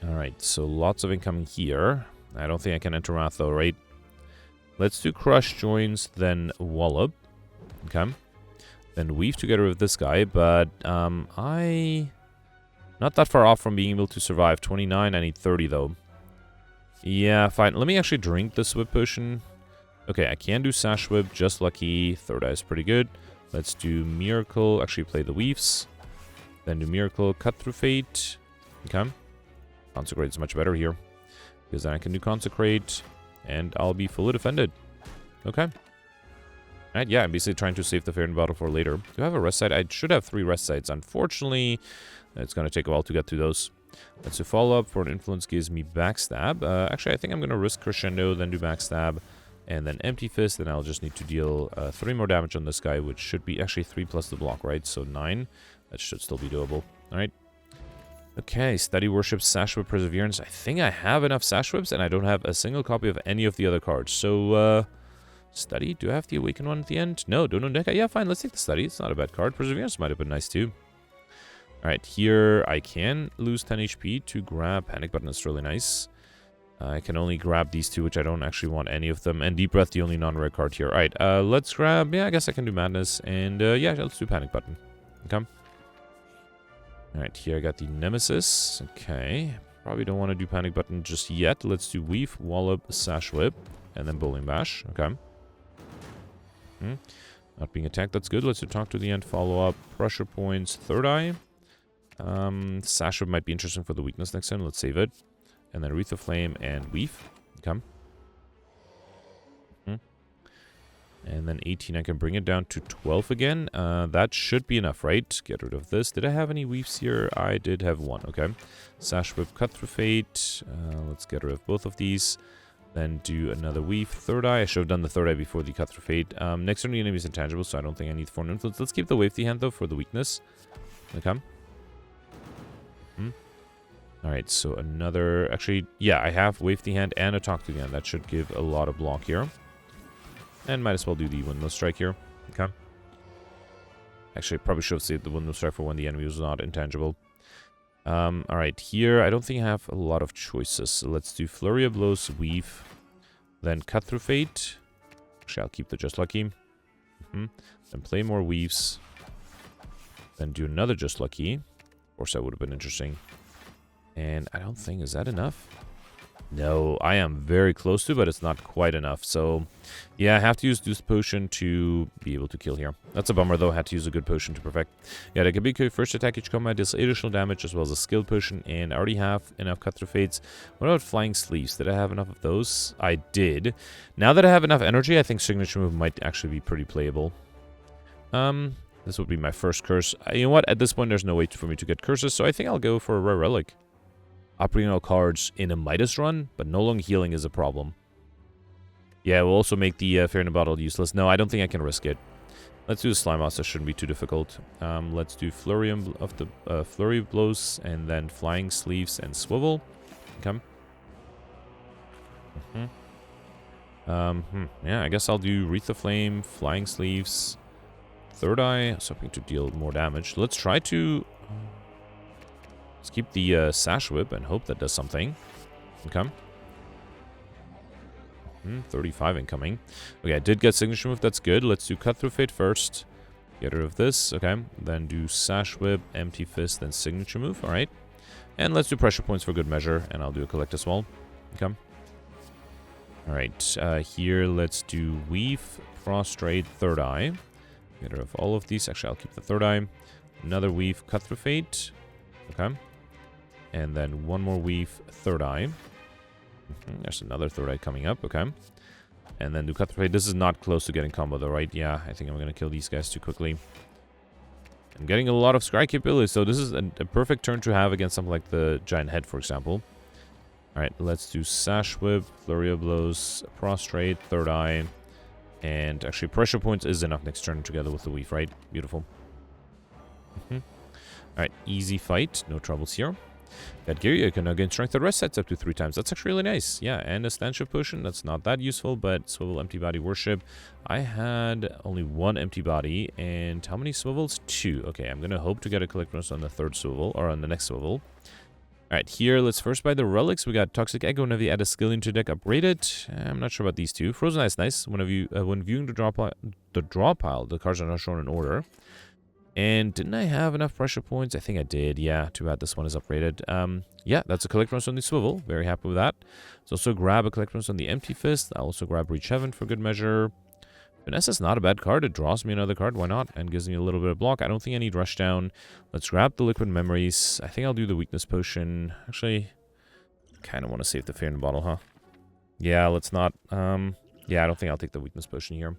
Speaker 1: Alright, so lots of incoming here. I don't think I can enter Wrath though, right? Let's do Crush Joints, then Wallop. Okay. Then Weave together with this guy, but not that far off from being able to survive. 29, I need 30 though. Yeah, fine. Let me actually drink the Whip potion. Okay, I can do Sash Whip, Just Lucky. Third Eye is pretty good. Let's do Miracle. Actually play the Weaves. Then do Miracle, Cut Through Fate. Okay. Consecrate is much better here. Because then I can do Consecrate, and I'll be fully defended. Okay. Alright, yeah, I'm basically trying to save the Fear in Battle for later. Do I have a rest site? I should have 3 rest sites. Unfortunately, it's going to take a while to get through those. Let's do follow-up. For an influence gives me Backstab. Actually, I think I'm going to risk Crescendo, then do Backstab, and then Empty Fist. Then I'll just need to deal 3 more damage on this guy, which should be actually 3 plus the block, right? So 9. That should still be doable. Alright. Okay, Study Worship, Sash Whip, Perseverance. I think I have enough Sash Whips, and I don't have a single copy of any of the other cards. So, Study? Do I have the Awaken one at the end? No, Dono Deca. Yeah, fine, let's take the Study. It's not a bad card. Perseverance might have been nice, too. Alright, here I can lose 10 HP to grab Panic Button. That's really nice. I can only grab these 2, which I don't actually want any of them. And Deep Breath, the only non-rare card here. Alright, let's grab... Yeah, I guess I can do Madness. And, yeah, let's do Panic Button. Okay. Alright, here I got the Nemesis. Okay. Probably don't want to do Panic Button just yet. Let's do Weave, Wallop, Sash Whip, and then Bowling Bash. Okay. Not being attacked, that's good. Let's do Talk to the End, Follow-up, Pressure Points, Third Eye. Sash Whip might be interesting for the weakness next time. Let's save it. And then Wreath of Flame and Weave. Okay. And then 18, I can bring it down to 12 again. That should be enough, right? Get rid of this. Did I have any weaves here? I did have 1, okay. Sash Whip, Cut Through Fate. Let's get rid of both of these. Then do another weave. Third Eye. I should have done the Third Eye before the Cut Through Fate. Next turn, the enemy is intangible, so I don't think I need Foreign Influence. Let's keep the Wave the Hand, though, for the weakness. Okay. Alright, so another... Actually, yeah, I have Wave the Hand and a Talk to the Hand. That should give a lot of block here. And might as well do the Windmill Strike here. Okay. Actually, I probably should have saved the Windmill Strike for when the enemy was not intangible. Alright, here I don't think I have a lot of choices. So let's do Flurry of Blows, Weave, then Cut Through Fate. Actually, I'll keep the Just Lucky. Then play more Weaves. Then do another Just Lucky. Of course, that would have been interesting. And I don't think... Is that enough? No, I am very close to, but it's not quite enough. So, yeah, I have to use this potion to be able to kill here. That's a bummer, though. I had to use a good potion to perfect. Yeah, the Kabiko first attack each combat deals additional damage as well as a skill potion. And I already have enough Cut Through Fates. What about Flying Sleeves? Did I have enough of those? I did. Now that I have enough energy, I think Signature Move might actually be pretty playable. This would be my first curse. You know what? At this point, there's no way for me to get curses, so I think I'll go for a Rare Relic. Operating all cards in a Midas run, but no longer healing is a problem. Yeah, we'll also make the Fear in a Bottle useless. No, I don't think I can risk it. Let's do the Slime Mouse. That shouldn't be too difficult. Let's do Flurry of the Flurry of Blows, and then Flying Sleeves and Swivel. Okay. Yeah, I guess I'll do Wreath of Flame, Flying Sleeves, Third Eye. I was hoping to deal more damage. Let's try to... Let's keep the Sash Whip and hope that does something. Okay. 35 incoming. Okay, I did get Signature Move. That's good. Let's do Cut Through Fate first. Get rid of this. Okay. Then do Sash Whip, Empty Fist, then Signature Move. All right. And let's do Pressure Points for good measure. And I'll do a Collect as well. Okay. All right. Here, let's do Weave, Prostrate, Third Eye. Get rid of all of these. Actually, I'll keep the Third Eye. Another Weave, Cut Through Fate. Okay. And then one more Weave, Third Eye. There's another Third Eye coming up. Okay. And then do Cut Through Fate. This is not close to getting combo though, right? Yeah, I think I'm going to kill these guys too quickly. I'm getting a lot of Scry capability, so this is a perfect turn to have against something like the Giant Head, for example. Alright, let's do Sash Whip, Flurry of Blows, Prostrate, Third Eye. And actually, Pressure Points is enough next turn together with the Weave, right? Beautiful. Alright, easy fight. No troubles here. That gear, you can now gain strength at rest sets up to 3 times. That's actually really nice. Yeah, and a Stand Shift Potion. That's not that useful, but Swivel, Empty Body, Worship. I had only 1 Empty Body, and how many Swivels? 2. Okay, I'm going to hope to get a Collect bonus on the 3rd Swivel, or on the next Swivel. Alright, here, let's first buy the relics. We got Toxic Echo. Whenever you add a skill into your deck, upgrade it. I'm not sure about these two. Frozen Ice, nice. When viewing the draw pile, the cards are not shown in order. And didn't I have enough pressure points? I think I did. Yeah, too bad this one is upgraded. Yeah, that's a Collect bonus on the Swivel. Very happy with that. Let's also grab a Collect bonus on the Empty Fist. I'll also grab Reach Heaven for good measure. Finesse is not a bad card. It draws me another card. Why not? And gives me a little bit of block. I don't think I need Rushdown. Let's grab the Liquid Memories. I think I'll do the Weakness Potion. Actually, kind of want to save the Fear in the Bottle, huh? Yeah, let's not. Yeah, I don't think I'll take the Weakness Potion here.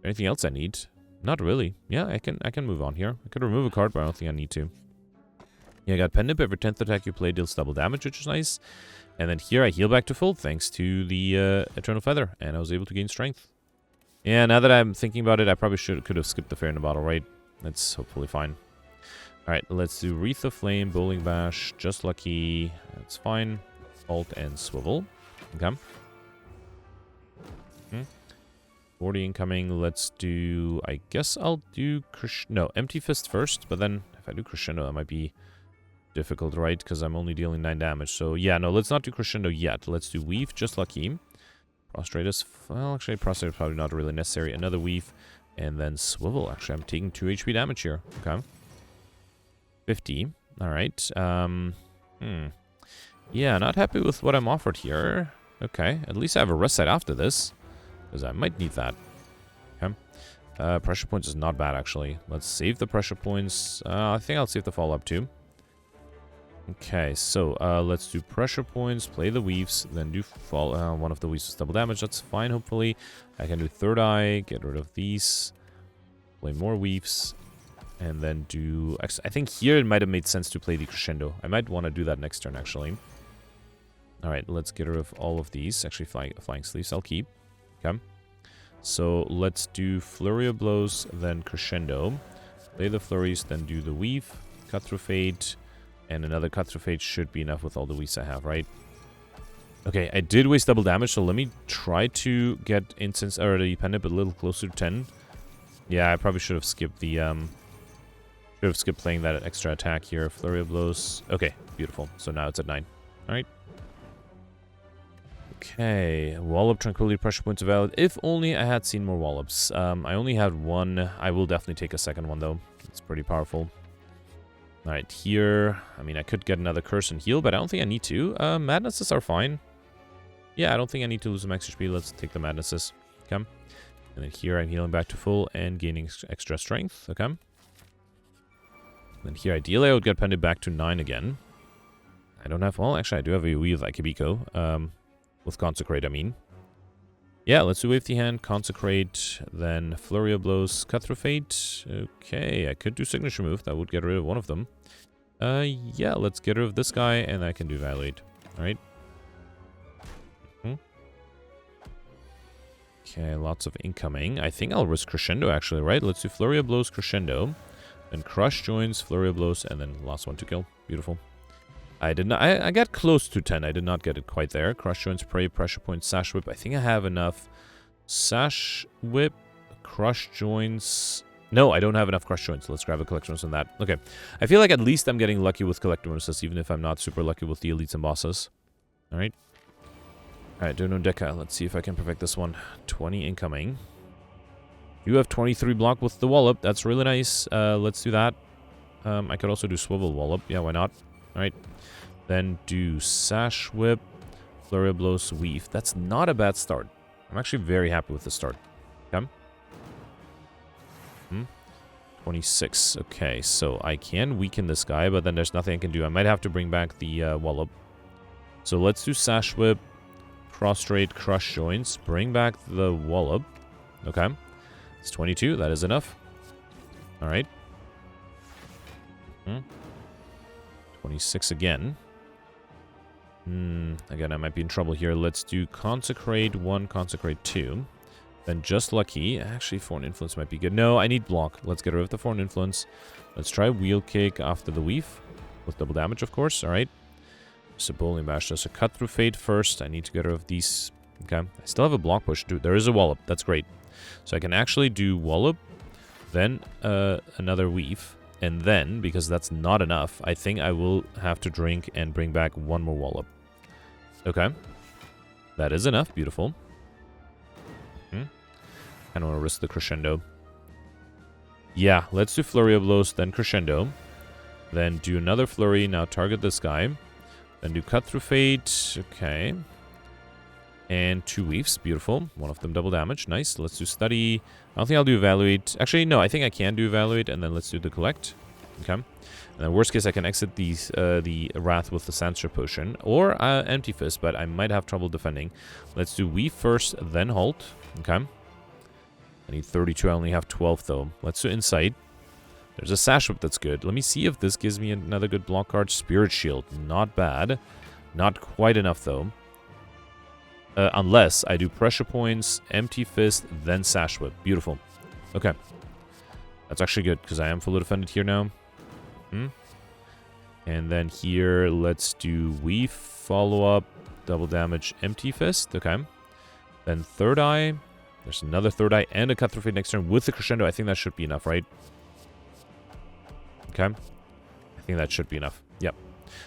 Speaker 1: Anything else I need? Not really. Yeah, I can move on here. I could remove a card, but I don't think I need to. Yeah, I got Pen Nip. Every 10th attack you play deals double damage, which is nice. And then here I heal back to full thanks to the Eternal Feather. And I was able to gain strength. Yeah, now that I'm thinking about it, I probably could have skipped the Fear in the Bottle, right? That's hopefully fine. Alright, let's do Wreath of Flame, Bowling Bash, Just Lucky. That's fine. Alt and Swivel. Okay. 40 incoming. Let's do... I guess I'll do... No, Empty Fist first, but then if I do Crescendo, that might be difficult, right? Because I'm only dealing 9 damage. So, yeah, no, let's not do Crescendo yet. Let's do Weave, Just Lucky. Prostrate is... Well, actually, Prostrate is probably not really necessary. Another Weave, and then Swivel. Actually, I'm taking 2 HP damage here. Okay. 50. Alright. Yeah, not happy with what I'm offered here. Okay, at least I have a rest site after this. Because I might need that. Okay. Pressure points is not bad, actually. Let's save the pressure points. I think I'll save the follow-up, too. Okay, so let's do pressure points, play the Weaves, then do one of the Weaves with double damage. That's fine, hopefully. I can do Third Eye, get rid of these, play more Weaves, and then do... I think here it might have made sense to play the Crescendo. I might want to do that next turn, actually. Alright, let's get rid of all of these. Actually, Flying Sleeves I'll keep. Okay. So let's do Flurry of Blows, then Crescendo. Play the Flurries, then do the Weave, Cut Through Fate, And another cut through fate should be enough with all the weaves I have, right? Okay, I did waste double damage, so let me try to get instance or the pendant a little closer to 10. Yeah, I probably should have skipped the should have skipped playing that extra attack here. Flurry of blows. Okay, beautiful. So now it's at 9. Alright. Okay, Wallop, Tranquility, Pressure Points are valid. If only I had seen more Wallops. I only had one. I will definitely take a second one, though. It's pretty powerful. Alright, here. I mean, I could get another Curse and heal, but I don't think I need to. Madnesses are fine. Yeah, I don't think I need to lose some extra speed. Let's take the Madnesses. Okay. And then here I'm healing back to full and gaining extra strength. Okay. And then here, ideally, I would get pended back to 9 again. I don't have... Well, actually, I do have a Weave like Akibiko. With Consecrate, I mean. Yeah, let's do Wave the Hand, Consecrate, then Flurry of Blows, Cut Through Fate. Okay, I could do Signature Move. That would get rid of one of them. Yeah, let's get rid of this guy, and I can do Evaluate. Alright. Okay, lots of incoming. I think I'll risk Crescendo, actually, right? Let's do Flurry of Blows, Crescendo. Then Crush joins, Flurry of Blows, and then last one to kill. Beautiful. I did not. I got close to 10. I did not get it quite there. Crush joints, Prey, Pressure Point, Sash Whip. I think I have enough. Sash Whip, Crush joints. No, I don't have enough Crush joints. Let's grab a collection on that. Okay. I feel like at least I'm getting lucky with collector bonuses, even if I'm not super lucky with the elites and bosses. Alright. Alright, Dono Deca. Let's see if I can perfect this one. 20 incoming. You have 23 block with the Wallop. That's really nice. Let's do that. I could also do Swivel Wallop. Yeah, why not? Alright. Then do Sash Whip, Flurry of Blows, Weave. That's not a bad start. I'm actually very happy with the start. Okay. 26. Okay, so I can weaken this guy, but then there's nothing I can do. I might have to bring back the Wallop. So let's do Sash Whip, Prostrate, Crush Joints. Bring back the Wallop. Okay. It's 22. That is enough. Alright. 26 again. Again, I might be in trouble here. Let's do Consecrate 1, Consecrate 2. Then just Lucky. Actually, Foreign Influence might be good. No, I need Block. Let's get rid of the Foreign Influence. Let's try Wheel Kick after the Weave. With double damage, of course. Alright. So Bowling Bash. So Cut Through Fate first. I need to get rid of these. Okay. I still have a Block Push. Dude, there is a Wallop. That's great. So I can actually do Wallop. Then another Weave. And then, because that's not enough, I think I will have to drink and bring back one more Wallop. Okay. That is enough. Beautiful. I don't want to risk the Crescendo. Yeah, let's do Flurry of Blows, then Crescendo. Then do another Flurry. Now target this guy. Then do Cut Through Fate. Okay. And 2 Weaves. Beautiful. One of them double damage. Nice. Let's do Study. I don't think I'll do Evaluate. Actually, no. I think I can do Evaluate. And then let's do the Collect. Okay. And then worst case, I can exit these the Wrath with the Sandstrip Potion. Or Empty Fist, but I might have trouble defending. Let's do Weave first, then Halt. Okay. I need 32. I only have 12, though. Let's do Insight. There's a Sash Whip that's good. Let me see if this gives me another good block card. Spirit Shield. Not bad. Not quite enough, though. Unless I do Pressure Points, Empty Fist, then Sash Whip. Beautiful. Okay. That's actually good, because I am fully defended here now. And then here, let's do Weave, follow-up, double damage, Empty Fist. Okay. Then Third Eye. There's another Third Eye and a Cut Through Fate next turn with the Crescendo. I think that should be enough, right? Okay. I think that should be enough. Yep.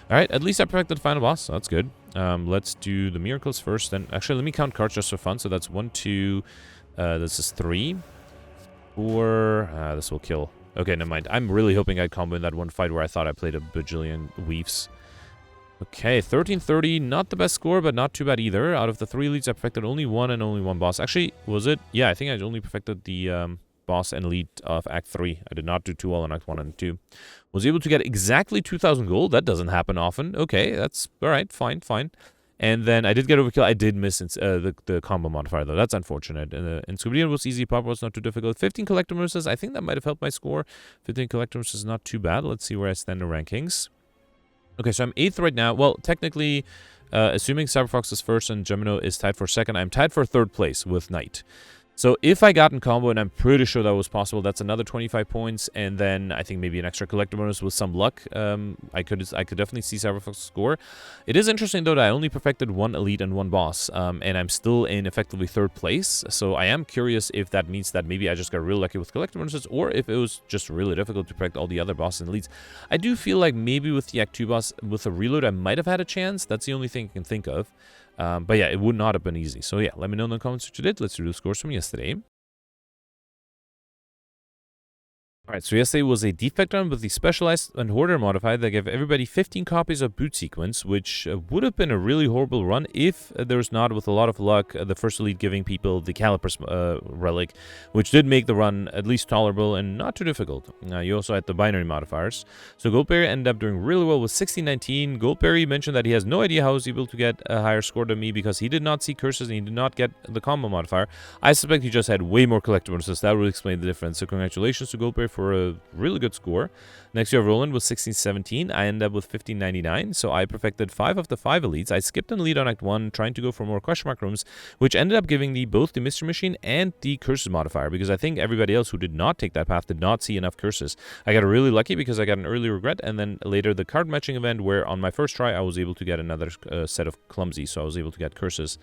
Speaker 1: Alright, at least I perfected the final boss, so that's good. Let's do the miracles first. Then actually, let me count cards just for fun. So that's 1, 2. This is 3, 4. This will kill. Okay, never mind. I'm really hoping I'd combo in that one fight where I thought I played a bajillion Weaves. Okay, 1330. Not the best score, but not too bad either. Out of the 3 leads, I perfected only 1 and only 1 boss. Actually, was it? Yeah, I think I only perfected the boss and lead of Act 3. I did not do too well in Act 1 and 2. Was able to get exactly 2,000 gold. That doesn't happen often. Okay, that's alright. Fine, fine. And then I did get overkill. I did miss the combo modifier, though. That's unfortunate. And Scooby was easy. Pop was not too difficult. 15 collector bonuses. I think that might have helped my score. 15 collector bonuses is not too bad. Let's see where I stand in rankings. Okay, so I'm 8th right now. Well, technically, assuming Cyberfox is first and Gemino is tied for second, I'm tied for 3rd place with Knight. So if I got in combo, and I'm pretty sure that was possible, that's another 25 points, and then I think maybe an extra collector bonus with some luck. I could definitely see Cyberfox score. It is interesting though that I only perfected one elite and one boss, and I'm still in effectively 3rd place. So I am curious if that means that maybe I just got real lucky with collector bonuses, or if it was just really difficult to perfect all the other bosses and elites. I do feel like maybe with the Act 2 boss, with a reload, I might have had a chance. That's the only thing I can think of. But yeah, it would not have been easy. So yeah, let me know in the comments what you did. Let's do the scores from yesterday. Alright, so yesterday was a defect run with the specialized and hoarder modifier that gave everybody 15 copies of boot sequence, which would have been a really horrible run if there was not, with a lot of luck, the first elite giving people the calipers relic, which did make the run at least tolerable and not too difficult. You also had the binary modifiers. So Goldberry ended up doing really well with 1619. Goldberry mentioned that he has no idea how he was able to get a higher score than me because he did not see curses and he did not get the combo modifier. I suspect he just had way more collector bonuses. That would explain the difference. So congratulations to Goldberry for a really good score. Next you have Roland with 1617. I ended up with 1599, so I perfected 5 of the 5 elites. I skipped an elite on Act 1, trying to go for more question mark rooms, which ended up giving me both the Mystery Machine and the Curses modifier, because I think everybody else who did not take that path did not see enough curses. I got really lucky because I got an early regret, and then later the card matching event, where on my first try I was able to get another set of clumsy, so I was able to get curses.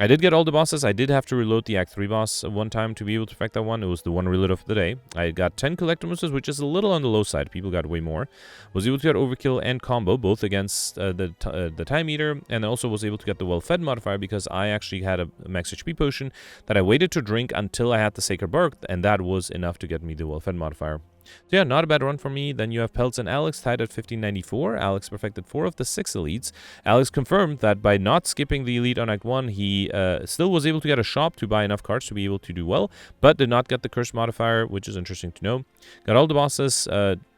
Speaker 1: I did get all the bosses. I did have to reload the Act 3 boss one time to be able to perfect that one. It was the one reload of the day. I got 10 collector bonuses, which is a little on the low side. People got way more. Was able to get overkill and combo, both against the time meter, and also was able to get the well-fed modifier because I actually had a max HP potion that I waited to drink until I had the Sacred Bark, and that was enough to get me the well-fed modifier. So yeah, not a bad run for me. Then you have Peltz and Alex tied at 1594. Alex perfected 4 of the 6 elites. Alex confirmed that by not skipping the elite on Act 1, he still was able to get a shop to buy enough cards to be able to do well, but did not get the curse modifier, which is interesting to know. Got all the bosses.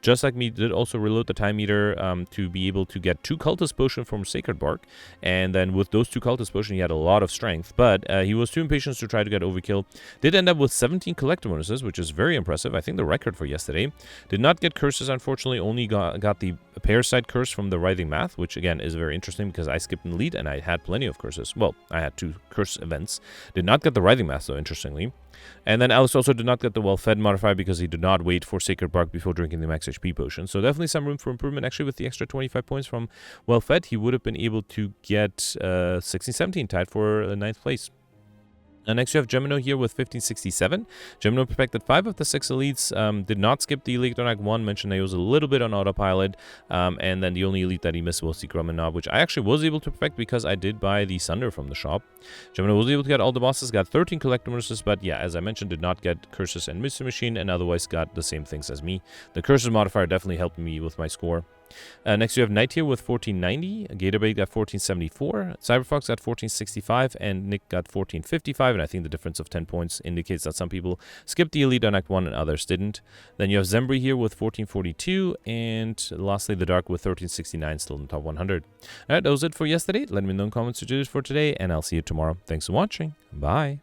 Speaker 1: Just like me, did also reload the time meter to be able to get 2 cultist potions from Sacred Bark, and then with those 2 cultist potions he had a lot of strength, but he was too impatient to try to get overkill. Did end up with 17 collector bonuses, which is very impressive. I think the record for yesterday. Did not get curses, unfortunately. Only got the Parasite curse from the Writhing Math, which again is very interesting because I skipped an elite and I had plenty of curses. Well, I had 2 curse events. Did not get the Writhing Math though, interestingly. And then Alex also did not get the well-fed modifier because he did not wait for Sacred Bark before drinking the max HP potion. So definitely some room for improvement. Actually, with the extra 25 points from well-fed, he would have been able to get 16-17 tied for 9th place. Next you have Gemino here with 1567. Gemino perfected 5 of the 6 elites, did not skip the elite on Act 1, mentioned that he was a little bit on autopilot, and then the only elite that he missed was the Grumman Knob, which I actually was able to perfect because I did buy the Sunder from the shop. Gemino was able to get all the bosses, got 13 collector bonuses, but yeah, as I mentioned, did not get Curses and Mystery Machine, and otherwise got the same things as me. The Curses modifier definitely helped me with my score. Next you have Knight here with 1490, Gatorbait got 1474, Cyberfox got 1465, and Nick got 1455, and I think the difference of 10 points indicates that some people skipped the elite on Act 1 and others didn't. Then you have Zembri here with 1442, and lastly the Dark with 1369, still in the top 100. Alright, that was it for yesterday. Let me know in the comments what you did for today, and I'll see you tomorrow. Thanks for watching. Bye.